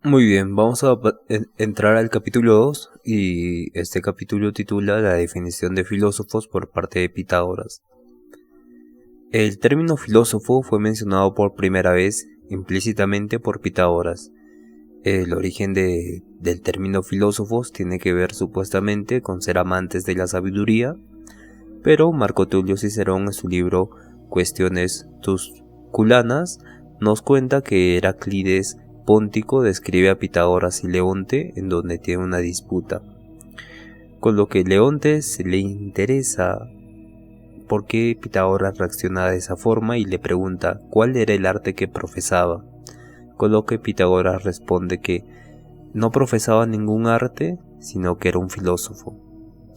Muy bien, vamos a entrar al capítulo 2 y este capítulo titula La definición de filósofos por parte de Pitágoras. El término filósofo fue mencionado por primera vez implícitamente por Pitágoras. El origen del término filósofos tiene que ver supuestamente con ser amantes de la sabiduría, pero Marco Tulio Cicerón en su libro Cuestiones Tusculanas nos cuenta que Heraclides Póntico describe a Pitágoras y Leonte en donde tiene una disputa, con lo que Leonte se le interesa por qué Pitágoras reacciona de esa forma y le pregunta cuál era el arte que profesaba, con lo que Pitágoras responde que no profesaba ningún arte, sino que era un filósofo.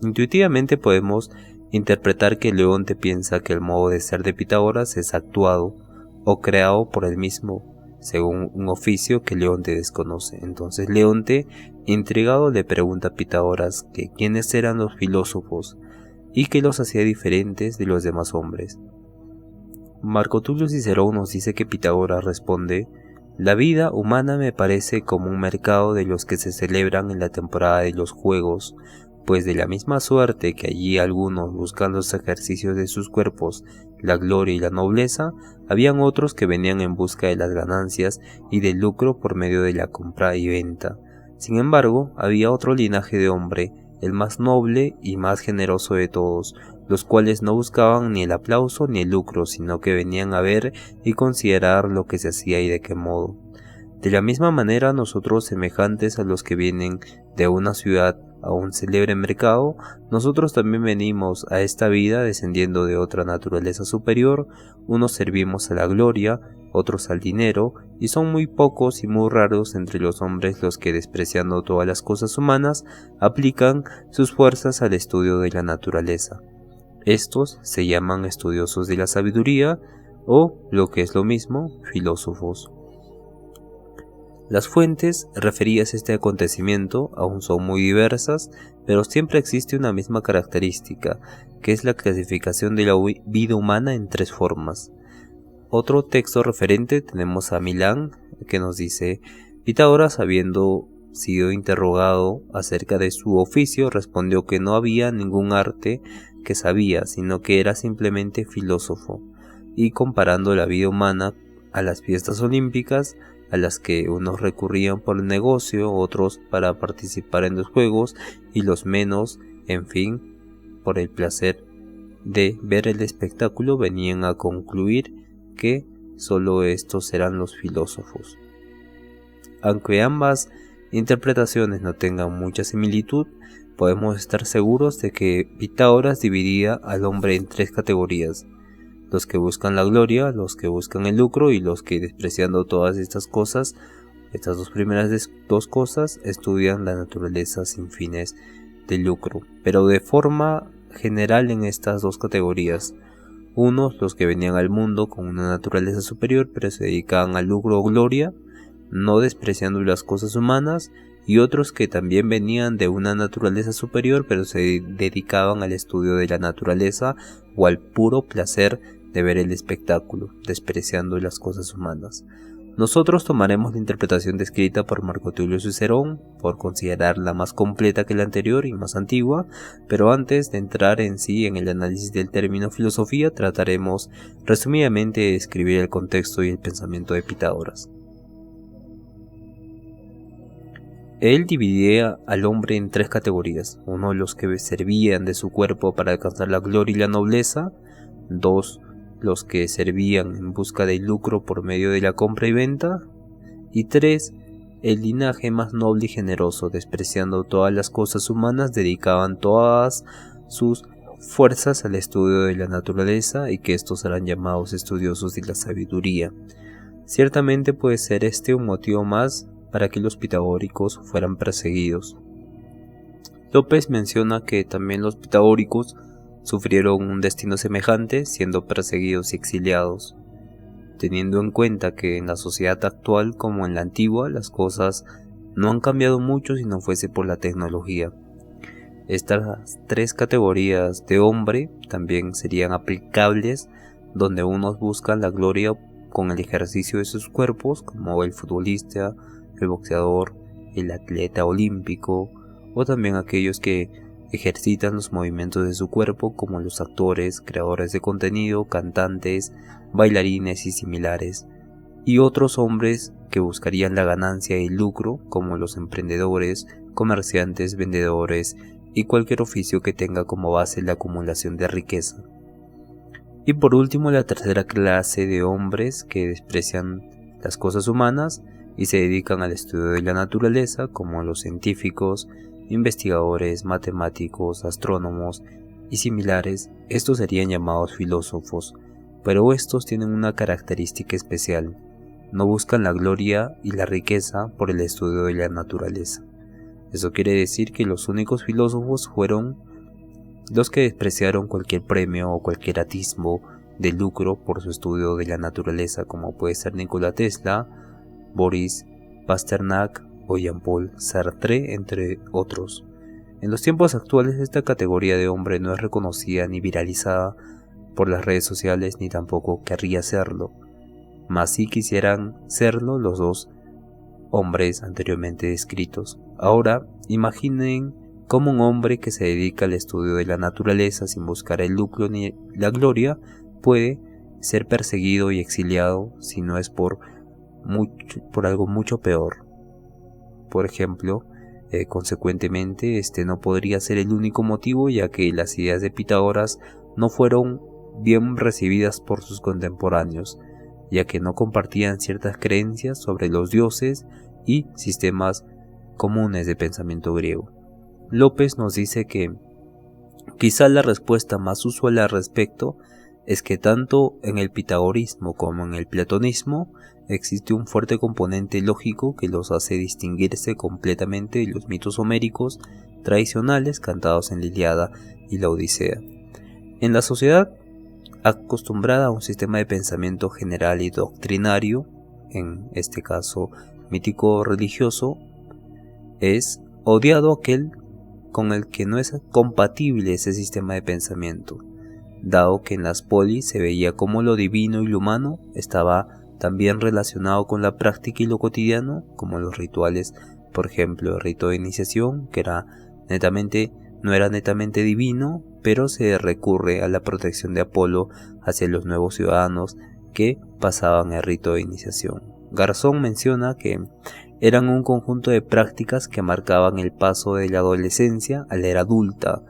Intuitivamente podemos interpretar que Leonte piensa que el modo de ser de Pitágoras es actuado o creado por él mismo, según un oficio que Leonte desconoce. Entonces Leonte, intrigado, le pregunta a Pitágoras que quiénes eran los filósofos y qué los hacía diferentes de los demás hombres. Marco Tulio Cicerón nos dice que Pitágoras responde: la vida humana me parece como un mercado de los que se celebran en la temporada de los juegos, pues de la misma suerte que allí algunos buscan los ejercicios de sus cuerpos, la gloria y la nobleza, habían otros que venían en busca de las ganancias y del lucro por medio de la compra y venta. Sin embargo, había otro linaje de hombre, el más noble y más generoso de todos, los cuales no buscaban ni el aplauso ni el lucro, sino que venían a ver y considerar lo que se hacía y de qué modo. De la misma manera, nosotros, semejantes a los que vienen de una ciudad a un célebre mercado, nosotros también venimos a esta vida descendiendo de otra naturaleza superior. Unos servimos a la gloria, otros al dinero, y son muy pocos y muy raros entre los hombres los que, despreciando todas las cosas humanas, aplican sus fuerzas al estudio de la naturaleza. Estos se llaman estudiosos de la sabiduría o, lo que es lo mismo, filósofos. Las fuentes referidas a este acontecimiento aún son muy diversas, pero siempre existe una misma característica, que es la clasificación de la vida humana en tres formas. Otro texto referente tenemos a Milán, que nos dice: Pitágoras, habiendo sido interrogado acerca de su oficio, respondió que no había ningún arte que sabía, sino que era simplemente filósofo, y comparando la vida humana a las fiestas olímpicas, a las que unos recurrían por el negocio, otros para participar en los juegos, y los menos, en fin, por el placer de ver el espectáculo, venían a concluir que solo estos eran los filósofos. Aunque ambas interpretaciones no tengan mucha similitud, podemos estar seguros de que Pitágoras dividía al hombre en tres categorías: los que buscan la gloria, los que buscan el lucro y los que, despreciando todas estas cosas, estas dos primeras dos cosas, estudian la naturaleza sin fines de lucro. Pero de forma general en estas dos categorías: unos, los que venían al mundo con una naturaleza superior pero se dedicaban al lucro o gloria, no despreciando las cosas humanas, y otros que también venían de una naturaleza superior pero se dedicaban al estudio de la naturaleza o al puro placer de ver el espectáculo, despreciando las cosas humanas. Nosotros tomaremos la interpretación descrita por Marco Tulio Cicerón, por considerarla más completa que la anterior y más antigua, pero antes de entrar en sí en el análisis del término filosofía, trataremos resumidamente de describir el contexto y el pensamiento de Pitágoras. Él dividía al hombre en tres categorías: uno, los que servían de su cuerpo para alcanzar la gloria y la nobleza; dos, los que servían en busca del lucro por medio de la compra y venta; y tres, el linaje más noble y generoso, despreciando todas las cosas humanas, dedicaban todas sus fuerzas al estudio de la naturaleza, y que estos serán llamados estudiosos de la sabiduría. Ciertamente puede ser este un motivo más para que los pitagóricos fueran perseguidos. López menciona que también los pitagóricos sufrieron un destino semejante, siendo perseguidos y exiliados. Teniendo en cuenta que en la sociedad actual como en la antigua las cosas no han cambiado mucho si no fuese por la tecnología. Estas tres categorías de hombre también serían aplicables, donde unos buscan la gloria con el ejercicio de sus cuerpos, como el futbolista, el boxeador, el atleta olímpico, o también aquellos que ejercitan los movimientos de su cuerpo, como los actores, creadores de contenido, cantantes, bailarines y similares, y otros hombres que buscarían la ganancia y el lucro, como los emprendedores, comerciantes, vendedores y cualquier oficio que tenga como base la acumulación de riqueza. Y por último, la tercera clase de hombres que desprecian las cosas humanas y se dedican al estudio de la naturaleza, como los científicos, investigadores, matemáticos, astrónomos y similares. Estos serían llamados filósofos, pero estos tienen una característica especial: no buscan la gloria y la riqueza por el estudio de la naturaleza. Eso quiere decir que los únicos filósofos fueron los que despreciaron cualquier premio o cualquier atisbo de lucro por su estudio de la naturaleza, como puede ser Nikola Tesla, Boris Pasternak o Jean-Paul Sartre, entre otros. En los tiempos actuales, esta categoría de hombre no es reconocida ni viralizada por las redes sociales, ni tampoco querría serlo, mas sí quisieran serlo los dos hombres anteriormente descritos. Ahora, imaginen cómo un hombre que se dedica al estudio de la naturaleza sin buscar el lucro ni la gloria puede ser perseguido y exiliado, si no es por algo mucho peor. Por ejemplo, consecuentemente, este no podría ser el único motivo, ya que las ideas de Pitágoras no fueron bien recibidas por sus contemporáneos, ya que no compartían ciertas creencias sobre los dioses y sistemas comunes de pensamiento griego. López nos dice que quizá la respuesta más usual al respecto es que tanto en el pitagorismo como en el platonismo existe un fuerte componente lógico que los hace distinguirse completamente de los mitos homéricos tradicionales cantados en la Ilíada y la Odisea. En la sociedad acostumbrada a un sistema de pensamiento general y doctrinario, en este caso mítico religioso, es odiado aquel con el que no es compatible ese sistema de pensamiento, dado que en las polis se veía como lo divino y lo humano estaba también relacionado con la práctica y lo cotidiano, como los rituales, por ejemplo el rito de iniciación, que no era netamente divino, pero se recurre a la protección de Apolo hacia los nuevos ciudadanos que pasaban el rito de iniciación. Garzón menciona que eran un conjunto de prácticas que marcaban el paso de la adolescencia a la era adulta.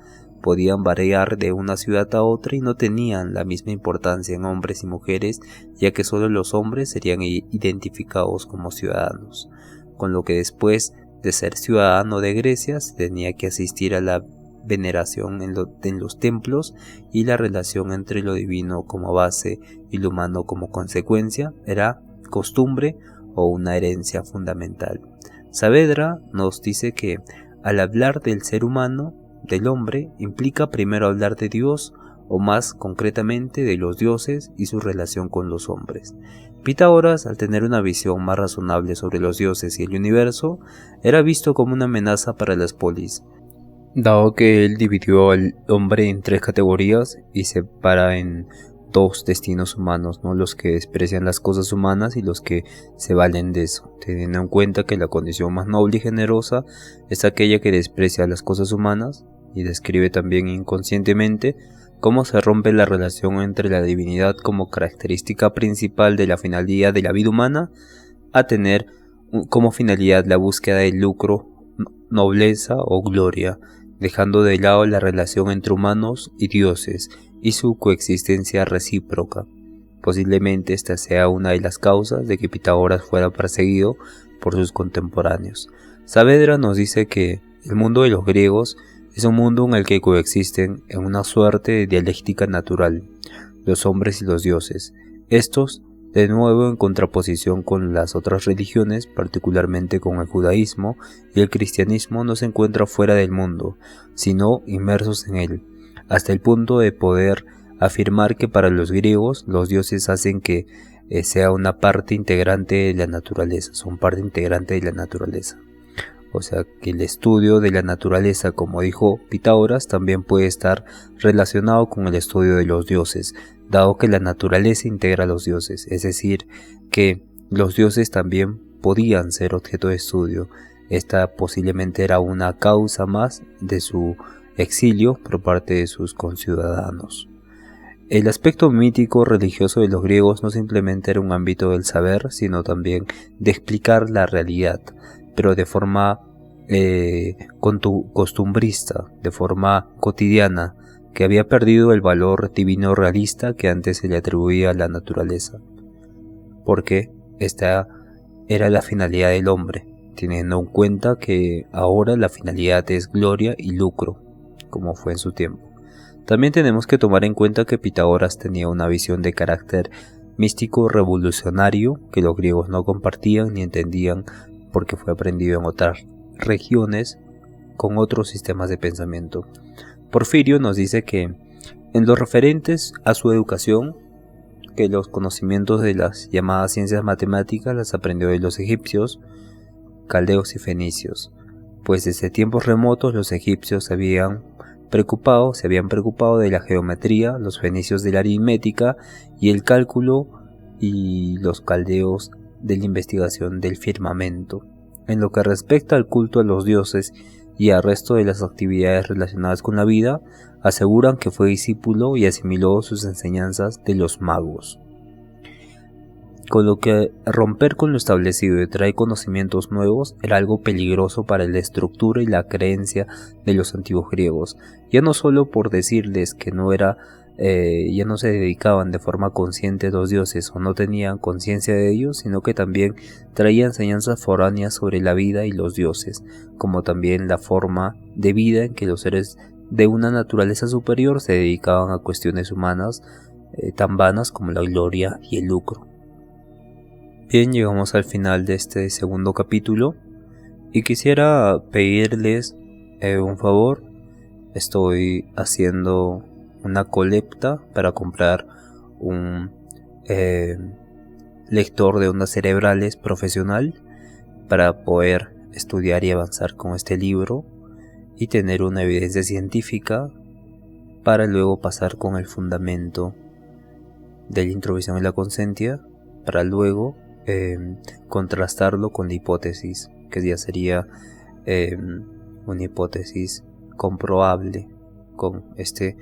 Podían variar de una ciudad a otra y no tenían la misma importancia en hombres y mujeres, ya que solo los hombres serían identificados como ciudadanos, con lo que después de ser ciudadano de Grecia se tenía que asistir a la veneración en los templos, y la relación entre lo divino como base y lo humano como consecuencia era costumbre o una herencia fundamental. Saavedra nos dice que al hablar del ser humano, del hombre, implica primero hablar de Dios, o más concretamente de los dioses y su relación con los hombres. Pitágoras, al tener una visión más razonable sobre los dioses y el universo, era visto como una amenaza para las polis, dado que él dividió al hombre en tres categorías y separa en dos destinos humanos, ¿no? Los que desprecian las cosas humanas y los que se valen de eso, teniendo en cuenta que la condición más noble y generosa es aquella que desprecia las cosas humanas, y describe también inconscientemente cómo se rompe la relación entre la divinidad como característica principal de la finalidad de la vida humana, a tener como finalidad la búsqueda del lucro, nobleza o gloria, dejando de lado la relación entre humanos y dioses y su coexistencia recíproca. Posiblemente esta sea una de las causas de que Pitágoras fuera perseguido por sus contemporáneos. Saavedra nos dice que el mundo de los griegos es un mundo en el que coexisten en una suerte de dialéctica natural los hombres y los dioses. Estos, de nuevo en contraposición con las otras religiones, particularmente con el judaísmo y el cristianismo, no se encuentran fuera del mundo, sino inmersos en él, hasta el punto de poder afirmar que para los griegos los dioses hacen que sea una parte integrante de la naturaleza, son parte integrante de la naturaleza. O sea que el estudio de la naturaleza, como dijo Pitágoras, también puede estar relacionado con el estudio de los dioses, dado que la naturaleza integra a los dioses, es decir, que los dioses también podían ser objeto de estudio. Esta posiblemente era una causa más de su exilio por parte de sus conciudadanos. El aspecto mítico religioso de los griegos no simplemente era un ámbito del saber, sino también de explicar la realidad, pero de forma costumbrista, de forma cotidiana, que había perdido el valor divino realista que antes se le atribuía a la naturaleza, porque esta era la finalidad del hombre, teniendo en cuenta que ahora la finalidad es gloria y lucro, como fue en su tiempo. También tenemos que tomar en cuenta que Pitágoras tenía una visión de carácter místico revolucionario que los griegos no compartían ni entendían, porque fue aprendido en otras regiones con otros sistemas de pensamiento. Porfirio nos dice que en lo referentes a su educación, que los conocimientos de las llamadas ciencias matemáticas las aprendió de los egipcios, caldeos y fenicios, pues desde tiempos remotos los egipcios se habían preocupado de la geometría, los fenicios de la aritmética y el cálculo, y los caldeos de la investigación del firmamento. En lo que respecta al culto a los dioses y al resto de las actividades relacionadas con la vida, aseguran que fue discípulo y asimiló sus enseñanzas de los magos. Con lo que romper con lo establecido y traer conocimientos nuevos era algo peligroso para la estructura y la creencia de los antiguos griegos, ya no solo por decirles que ya no se dedicaban de forma consciente a los dioses o no tenían conciencia de ellos, sino que también traía enseñanzas foráneas sobre la vida y los dioses, como también la forma de vida en que los seres de una naturaleza superior se dedicaban a cuestiones humanas tan vanas como la gloria y el lucro. Bien, llegamos al final de este segundo capítulo y quisiera pedirles un favor. Estoy haciendo una colecta para comprar un lector de ondas cerebrales profesional para poder estudiar y avanzar con este libro y tener una evidencia científica para luego pasar con el fundamento de la introvisión y la consciencia, para luego contrastarlo con la hipótesis, que ya sería una hipótesis comprobable con este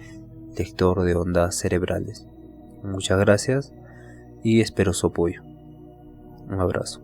lector de ondas cerebrales. Muchas gracias y espero su apoyo. Un abrazo.